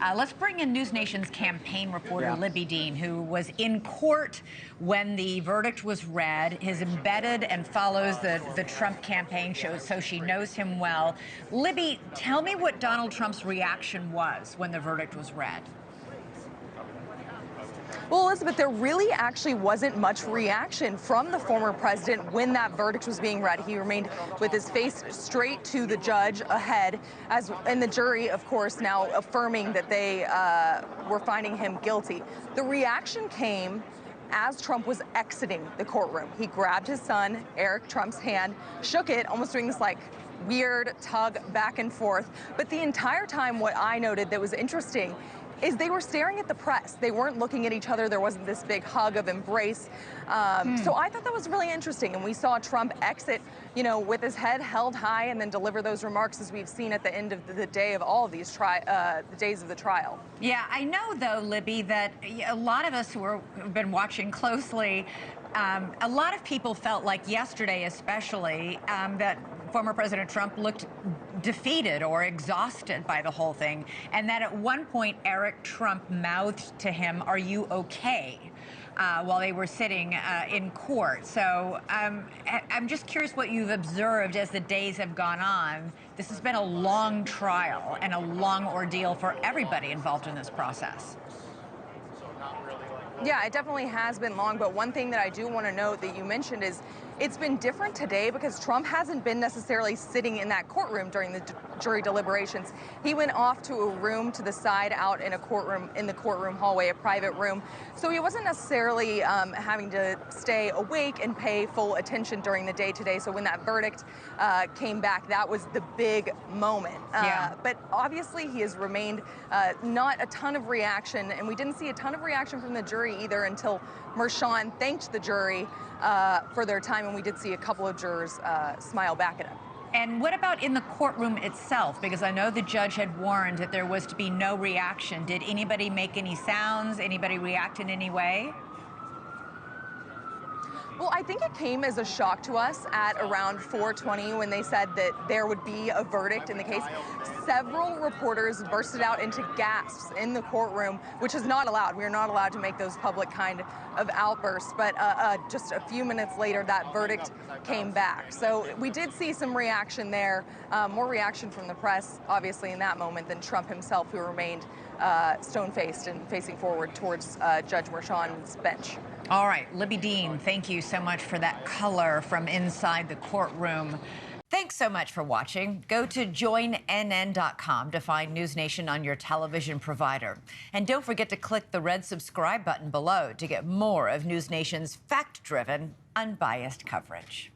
Let's bring in NewsNation's campaign reporter, Libbey Dean, who was in court when the verdict was read, is embedded and follows the Trump campaign shows, so she knows him well. Libbey, tell me what Donald Trump's reaction was when the verdict was read. Well, Elizabeth, there really actually wasn't much reaction from the former president when that verdict was being read. He remained with his face straight to the judge ahead, and the jury, of course, now affirming that they were finding him guilty. The reaction came as Trump was exiting the courtroom. He grabbed his son, Eric Trump's hand, shook it, almost doing this like weird tug back and forth. But the entire time, what I noted that was interesting is they were staring at the press. They weren't looking at each other. There wasn't this big hug of embrace. So I thought that was really interesting. And we saw Trump exit, you know, with his head held high and then deliver those remarks as we've seen at the end of the day of all of these the days of the trial. Yeah, I know, though, Libbey, that a lot of us who've been watching closely, a lot of people felt like yesterday especially that former President Trump looked defeated or exhausted by the whole thing, and that at one point Eric Trump mouthed to him, "Are you okay?" While they were sitting in court. So I'm just curious what you've observed as the days have gone on. This has been a long trial and a long ordeal for everybody involved in this process. Yeah, it definitely has been long, but one thing that I do want to note that you mentioned is it's been different today because Trump hasn't been necessarily sitting in that courtroom during the jury deliberations. He went off to a room to the side out in a courtroom, in the courtroom hallway, a private room. So he wasn't necessarily having to stay awake and pay full attention during the day today. So when that verdict came back, that was the big moment. But obviously he has remained not a ton of reaction, and we didn't see a ton of reaction from the jury either until Mershon thanked the jury for their time, and we did see a couple of jurors smile back at him. And what about in the courtroom itself? Because I know the judge had warned that there was to be no reaction. Did anybody make any sounds? Anybody react in any way? Well, I think it came as a shock to us at around 4:20 when they said that there would be a verdict in the case. Several reporters bursted out into gasps in the courtroom, which is not allowed. We are not allowed to make those public kind of outbursts. But just a few minutes later, that verdict came back. So we did see some reaction there, more reaction from the press, obviously, in that moment than Trump himself, who remained stone-faced and facing forward towards Judge Mershon's bench. All right, Libbey Dean, thank you so much for that color from inside the courtroom. Thanks so much for watching. Go to joinnn.com to find NewsNation on your television provider. And don't forget to click the red subscribe button below to get more of NewsNation's fact-driven, unbiased coverage.